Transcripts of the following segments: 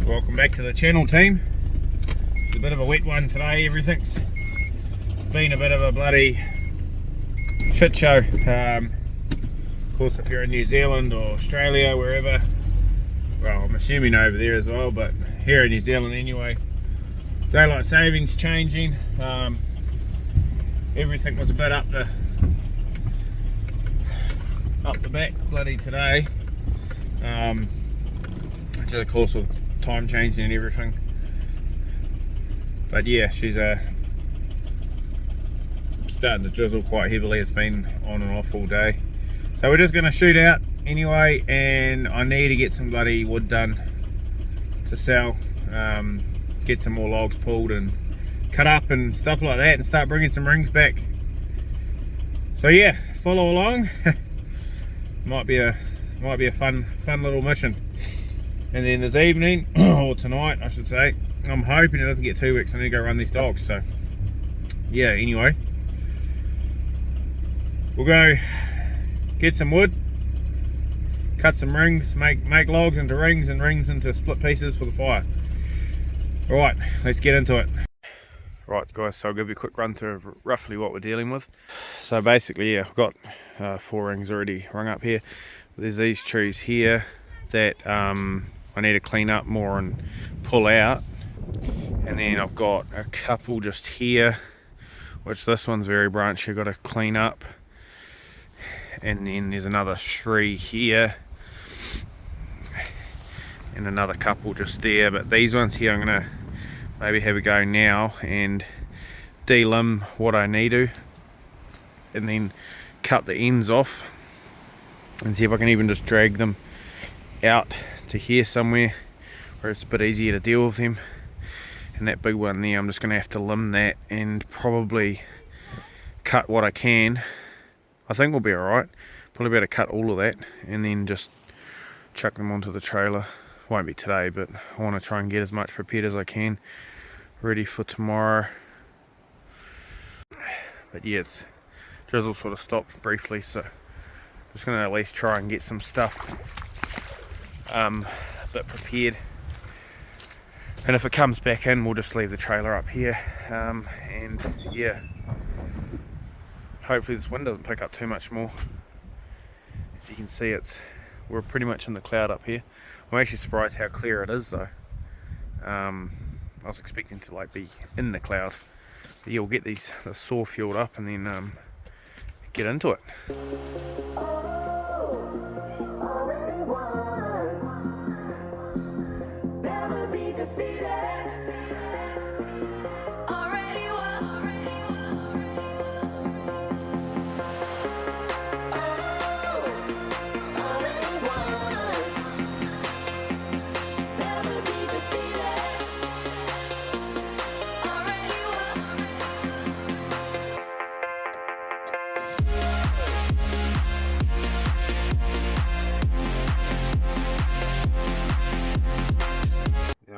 Welcome back to the channel, team. It's a bit of a wet one today. Everything's been a bit of a bloody shit show. Of course, if you're in New Zealand or Australia, wherever, well, I'm assuming over there as well, but here in New Zealand anyway, daylight savings changing. Everything was a bit up the back bloody today. Which of course with time changing and everything. But yeah, she's starting to drizzle quite heavily. It's been on and off all day. So we're just going to shoot out anyway, and I need to get some bloody wood done to sell. Get some more logs pulled and cut up and stuff like that, and start bringing some rings back. So yeah, follow along. might be a fun little mission. And then this evening, or tonight I should say, I'm hoping it doesn't get too wet, so I need to go run these dogs. So yeah, anyway, we'll go get some wood, cut some rings, make logs into rings and rings into split pieces for the fire. Alright, let's get into it. Right guys, so I'll give you a quick run through roughly what we're dealing with. So basically, yeah, I've got 4 rings already rung up here. There's these trees here that I need to clean up more and pull out, and then I've got a couple just here, which this one's very branchy, I've got to clean up, and then there's another tree here and another couple just there. But these ones here I'm gonna maybe have a go now and de-limb what I need to, and then cut the ends off and see if I can even just drag them out to here somewhere where it's a bit easier to deal with them. And that big one there, I'm just going to have to limb that and probably cut what I can. I think we'll be alright. Probably be able to cut all of that and then just chuck them onto the trailer. Won't be today, but I want to try and get as much prepared as I can, ready for tomorrow. But yeah, it's drizzle sort of stopped briefly, so just going to at least try and get some stuff a bit prepared, and if it comes back in, we'll just leave the trailer up here. And yeah, hopefully this wind doesn't pick up too much more. As you can see, we're pretty much in the cloud up here. I'm actually surprised how clear it is though. I was expecting to like be in the cloud. But yeah, we'll get the saw fueled up and then get into it.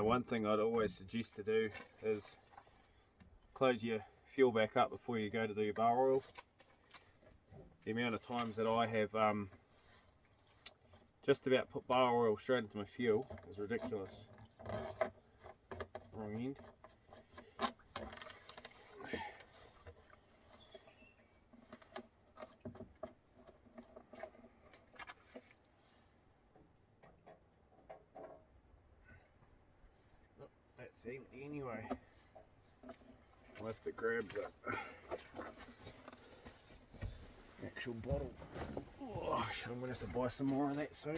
One thing I'd always suggest to do is close your fuel back up before you go to do your bar oil. The amount of times that I have just about put bar oil straight into my fuel is ridiculous. Wrong end. That's empty anyway. I'll have to grab the actual bottle. Oh, I'm going to have to buy some more of that soon.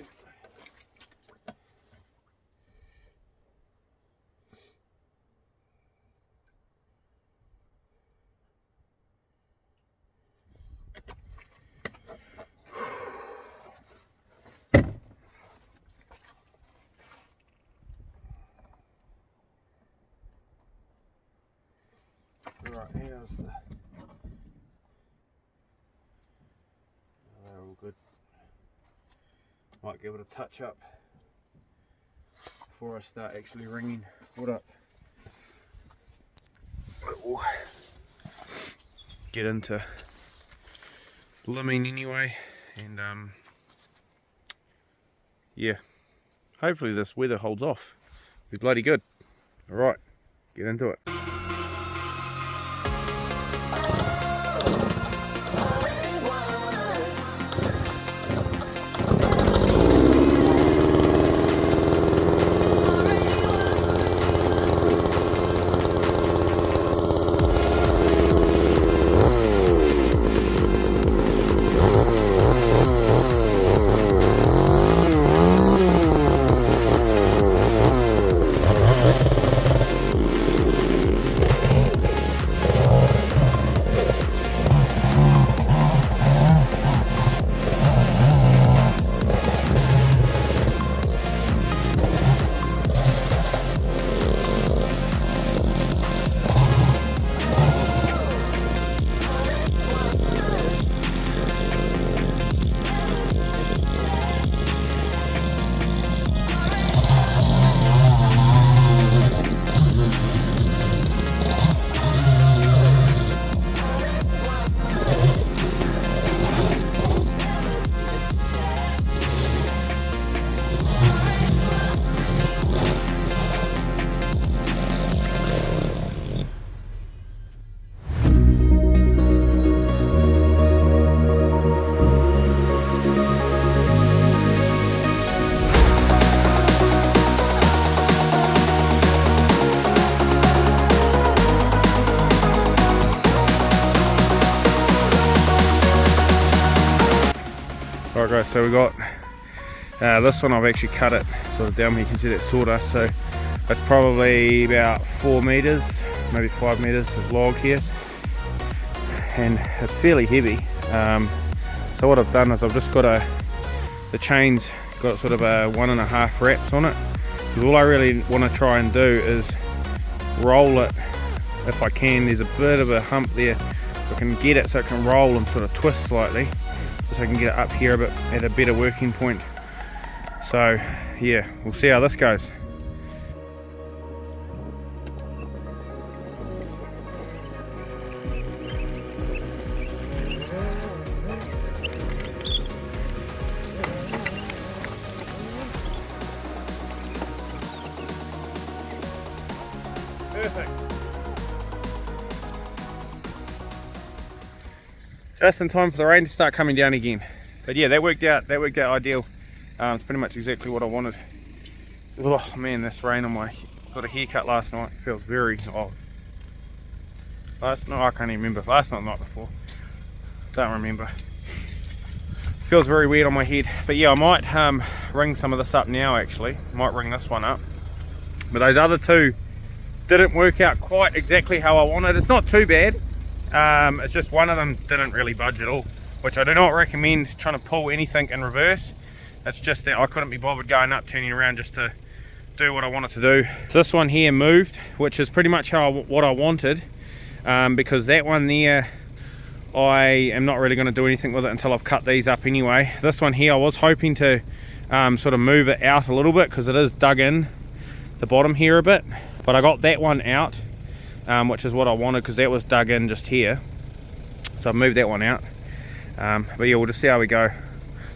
Right, here's the... they're all good. Might give it a touch up before I start actually ringing wood up. We'll get into limbing anyway, and yeah, hopefully this weather holds off. be bloody good. Alright, get into it. Alright guys, so we got this one. I've actually cut it sort of down here. You can see that sawdust, so that's probably about 4 meters, maybe 5 meters of log here, and it's fairly heavy. So what I've done is I've just got the chains got sort of a 1.5 wraps on it, because all I really want to try and do is roll it if I can. There's a bit of a hump there, if I can get it so it can roll and sort of twist slightly, so I can get it up here a bit at a better working point. So yeah, we'll see how this goes. Perfect. Just in time for the rain to start coming down again. But yeah, that worked out ideal. It's pretty much exactly what I wanted. Oh man, this rain on my, got a haircut last night. It feels very odd. Last night, I can't even remember. Last night, the night before. Don't remember. Feels very weird on my head. But yeah, I might ring some of this up now actually. Might ring this one up. But those other two didn't work out quite exactly how I wanted. It's not too bad. It's just one of them didn't really budge at all, which I do not recommend trying to pull anything in reverse. It's just that I couldn't be bothered going up, turning around just to do what I wanted to do. This one here moved, which is pretty much what I wanted, because that one there, I am not really going to do anything with it until I've cut these up anyway. This one here, I was hoping to sort of move it out a little bit, because it is dug in the bottom here a bit, but I got that one out, which is what I wanted, because that was dug in just here. So I've moved that one out. But yeah, we'll just see how we go,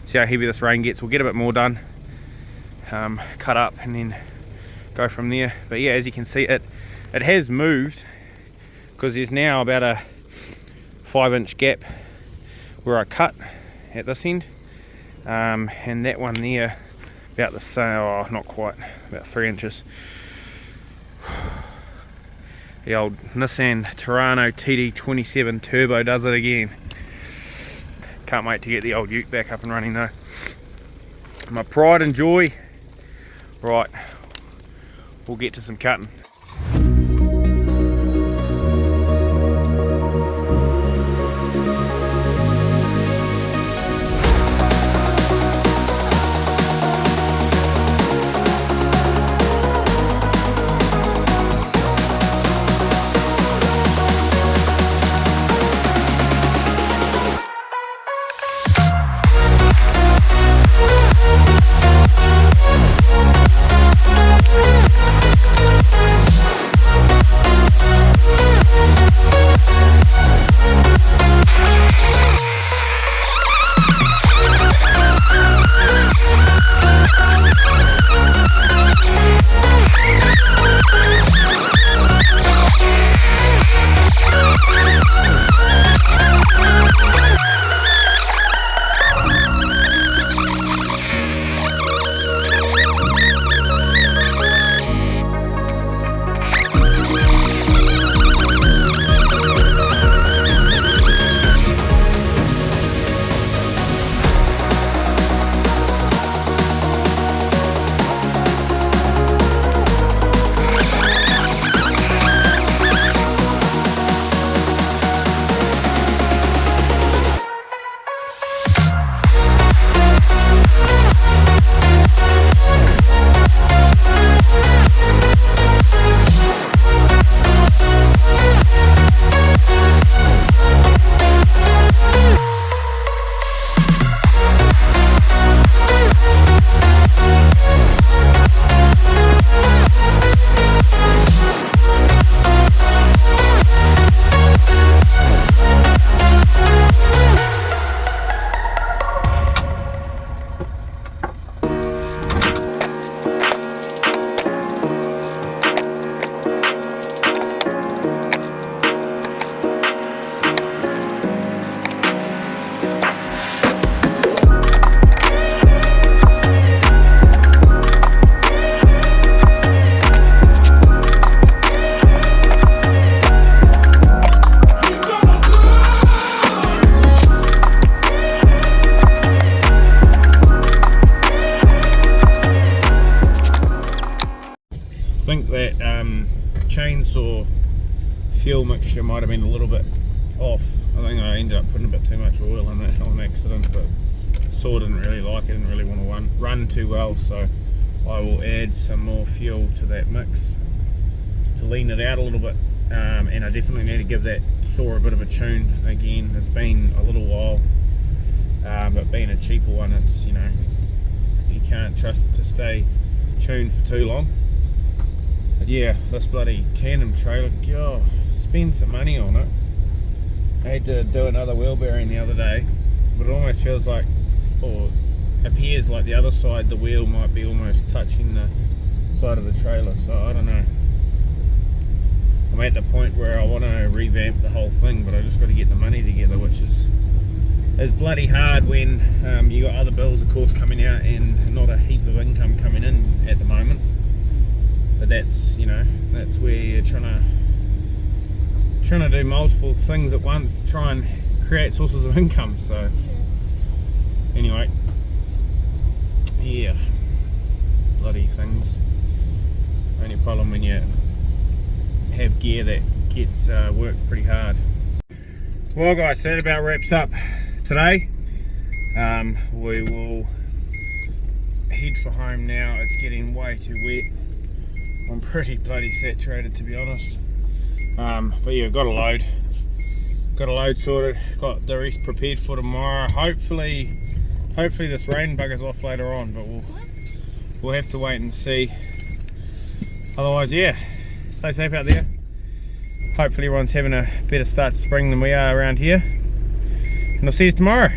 see how heavy this rain gets. We'll get a bit more done, cut up, and then go from there. But yeah, as you can see, it has moved, because there's now about a 5-inch gap where I cut at this end, and that one there about the same, oh not quite, about 3 inches. The old Nissan Terrano TD27 Turbo does it again. Can't wait to get the old ute back up and running though. My pride and joy. Right, we'll get to some cutting. think that chainsaw fuel mixture might have been a little bit off. I think I ended up putting a bit too much oil in that on accident, but saw didn't really like it, didn't really want to run too well, so I will add some more fuel to that mix to lean it out a little bit. And I definitely need to give that saw a bit of a tune again. It's been a little while, but being a cheaper one, it's, you know, you can't trust it to stay tuned for too long. But yeah, this bloody tandem trailer, God, spend some money on it. I had to do another wheel bearing the other day, but it almost feels like, or appears like the other side, the wheel might be almost touching the side of the trailer, so I don't know. I'm at the point where I want to revamp the whole thing, but I just got to get the money together, which is bloody hard when you got other bills, of course, coming out and not a heap of income coming in at the moment. But that's, you know, that's where you're trying to do multiple things at once to try and create sources of income. So anyway, yeah, bloody things. Only problem when you have gear that gets worked pretty hard. Well guys, so that about wraps up today. We will head for home now. It's getting way too wet. I'm pretty bloody saturated, to be honest. But yeah, got a load sorted, got the rest prepared for tomorrow. Hopefully this rain buggers off later on, but we'll have to wait and see. Otherwise, yeah, stay safe out there. Hopefully everyone's having a better start to spring than we are around here, and I'll see you tomorrow.